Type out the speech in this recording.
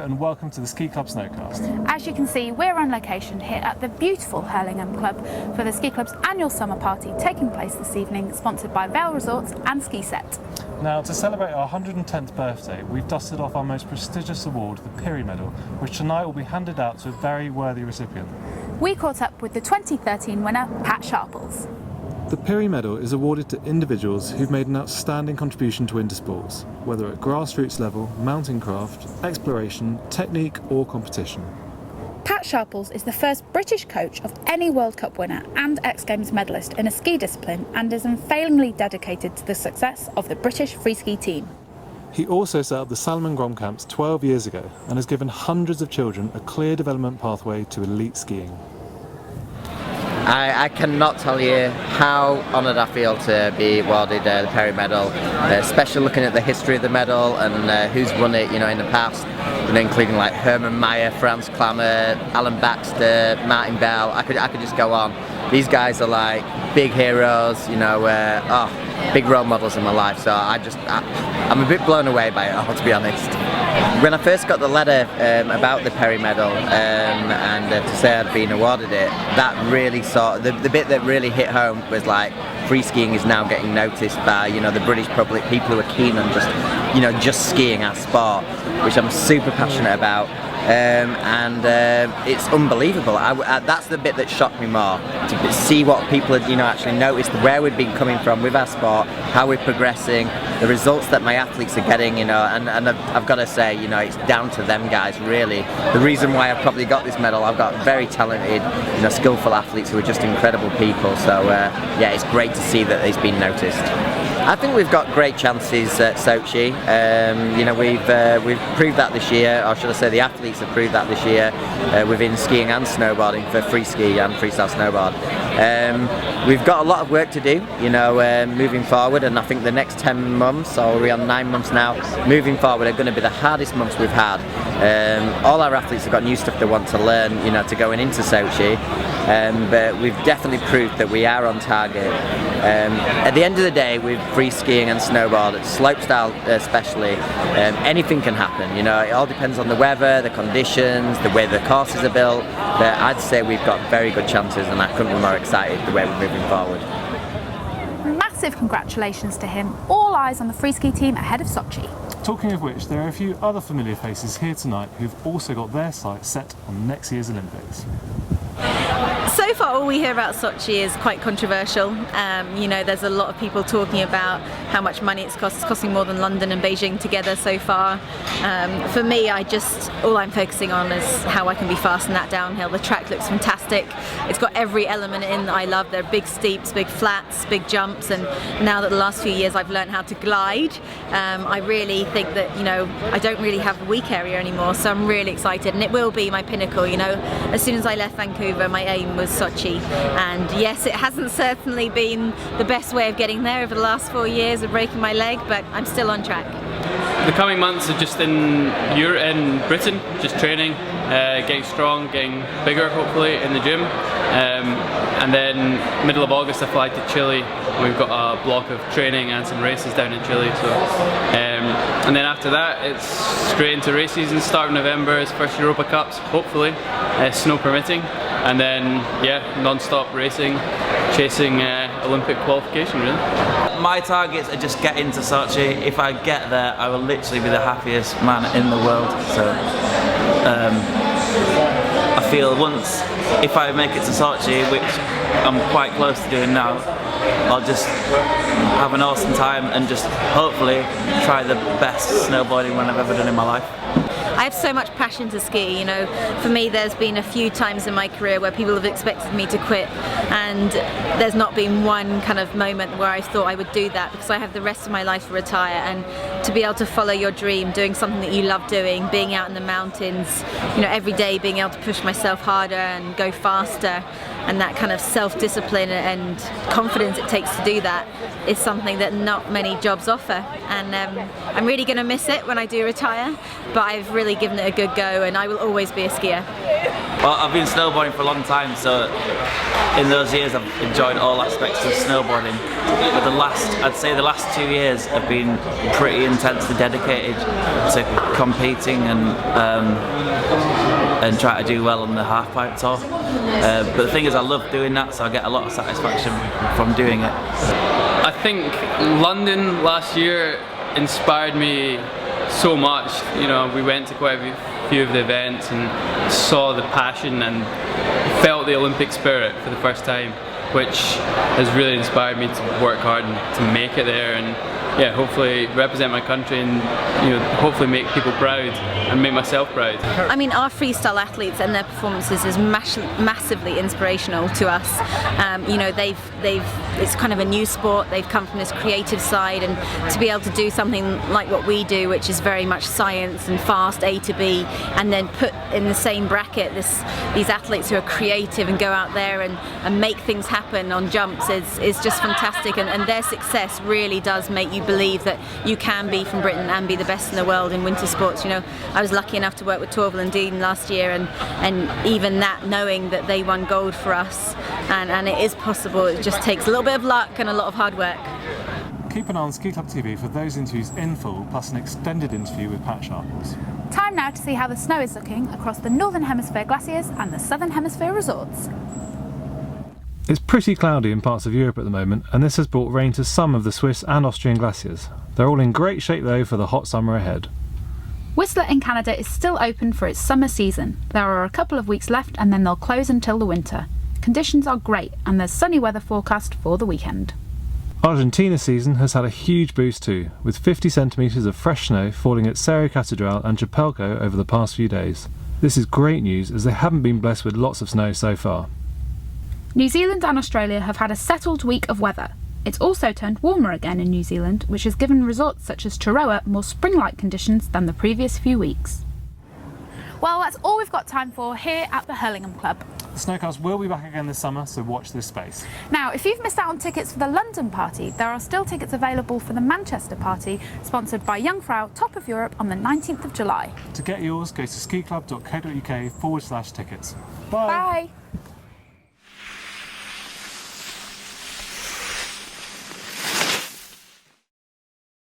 and welcome to the Ski Club Snowcast. As you can see, we're on location here at the beautiful Harington Club for the Ski Club's annual summer party taking place this evening, sponsored by Vale Resorts and Ski Set. Now, to celebrate our 110th birthday, we've dusted off our most prestigious award, the Pery Medal, which tonight will be handed out to a very worthy recipient. We caught up with the 2013 winner, Pat Sharples. The Pery Medal is awarded to individuals who've made an outstanding contribution to winter sports, whether at grassroots level, mountain craft, exploration, technique or competition. Pat Sharples is the first British coach of any World Cup winner and X Games medalist in a ski discipline and is unfailingly dedicated to the success of the British free ski team. He also set up the Salomon Grom camps 12 years ago and has given hundreds of children a clear development pathway to elite skiing. I cannot tell you how honoured I feel to be awarded the Pery Medal, especially looking at the history of the medal and who's won it, in the past, including like Herman Maier, Franz Klammer, Alan Baxter, Martin Bell. I could just go on. These guys are like big heroes, big role models in my life. So I'm a bit blown away by it all, to be honest. When I first got the letter about the Pery Medal and to say I'd been awarded it, that really the bit that really hit home was like free skiing is now getting noticed by the British public, people who are keen on just skiing our sport, which I'm super passionate about. It's unbelievable. That's the bit that shocked me more, to see what people had actually noticed, where we'd been coming from with our sport, how we're progressing, the results that my athletes are getting, and I've got to say, it's down to them guys really. The reason why I've probably got this medal, I've got very talented, skillful athletes who are just incredible people. So yeah, it's great to see that it's been noticed. I think we've got great chances at Sochi. We've proved that this year, or should I say the athletes have proved that this year within skiing and snowboarding for free ski and freestyle snowboard. We've got a lot of work to do, moving forward, and I think the next 10 months, or we're on 9 months now, moving forward are going to be the hardest months we've had. All our athletes have got new stuff they want to learn, to going into Sochi, but we've definitely proved that we are on target. At the end of the day, with free skiing and snowboard, slopestyle especially, anything can happen. It all depends on the weather, the conditions, the way the courses are built. But I'd say we've got very good chances, and I couldn't be more excited the way we're moving forward. Massive congratulations to him. All eyes on the free ski team ahead of Sochi. Talking of which, there are a few other familiar faces here tonight who've also got their sights set on next year's Olympics. So far all we hear about Sochi is quite controversial. There's a lot of people talking about how much money it's costing more than London and Beijing together so far. For me, all I'm focusing on is how I can be fast in that downhill. The track looks fantastic. It's got every element in that I love. There are big steeps, big flats, big jumps, and now that the last few years I've learned how to glide, I really think that I don't really have a weak area anymore, so I'm really excited, and it will be my pinnacle. As soon as I left Vancouver, my aim was Sochi, and yes, it hasn't certainly been the best way of getting there over the last 4 years of breaking my leg, but I'm still on track. The coming months are just in Britain, just training, getting strong, getting bigger hopefully in the gym, and then middle of August I fly to Chile. We've got a block of training and some races down in Chile, so and then after that it's straight into race season. Start of November is first Europa Cups, hopefully, snow permitting, and then non-stop racing, chasing Olympic qualification really. My targets are just get into Sochi. If I get there, I will literally be the happiest man in the world. So I feel if I make it to Sochi, which I'm quite close to doing now, I'll just have an awesome time and just hopefully try the best snowboarding run I've ever done in my life. I have so much passion to ski. For me there's been a few times in my career where people have expected me to quit, and there's not been one kind of moment where I thought I would do that, because I have the rest of my life to retire, and to be able to follow your dream, doing something that you love doing, being out in the mountains, every day being able to push myself harder and go faster, and that kind of self-discipline and confidence it takes to do that is something that not many jobs offer. And I'm really going to miss it when I do retire, but I've really given it a good go, and I will always be a skier. Well, I've been snowboarding for a long time, so in those years I've enjoyed all aspects of snowboarding. But I'd say the last 2 years have been pretty intensely dedicated to competing and try to do well on the halfpipe tour. But the thing is, I love doing that, so I get a lot of satisfaction from doing it. I think London last year inspired me so much. You know, we went to quite a few of the events and saw the passion and felt the Olympic spirit for the first time, which has really inspired me to work hard and to make it there, and yeah, hopefully represent my country and, you know, hopefully make people proud and make myself proud. I mean, our freestyle athletes and their performances is massively inspirational to us. You know, it's kind of a new sport. They've come from this creative side, and to be able to do something like what we do, which is very much science and fast A to B, and then put in the same bracket these athletes who are creative and go out there and make things happen on jumps is just fantastic. And their success really does make you believe that you can be from Britain and be the best in the world in winter sports. You know, I was lucky enough to work with Torvill and Dean last year, and even that, knowing that they won gold for us, and it is possible, it just takes a little bit of luck and a lot of hard work. Keep an eye on Ski Club TV for those interviews in full, plus an extended interview with Pat Sharples. Time now to see how the snow is looking across the Northern Hemisphere glaciers and the Southern Hemisphere resorts. It's pretty cloudy in parts of Europe at the moment, and this has brought rain to some of the Swiss and Austrian glaciers. They're all in great shape though for the hot summer ahead. Whistler in Canada is still open for its summer season. There are a couple of weeks left and then they'll close until the winter. Conditions are great and there's sunny weather forecast for the weekend. Argentina's season has had a huge boost too, with 50 centimetres of fresh snow falling at Cerro Catedral and Chapelco over the past few days. This is great news as they haven't been blessed with lots of snow so far. New Zealand and Australia have had a settled week of weather. It's also turned warmer again in New Zealand, which has given resorts such as Taroa more spring-like conditions than the previous few weeks. Well, that's all we've got time for here at the Hurlingham Club. The Snowcast will be back again this summer, so watch this space. Now, if you've missed out on tickets for the London party, there are still tickets available for the Manchester party, sponsored by Jungfrau Top of Europe on the 19th of July. To get yours, go to skiclub.co.uk/tickets. Bye! Bye!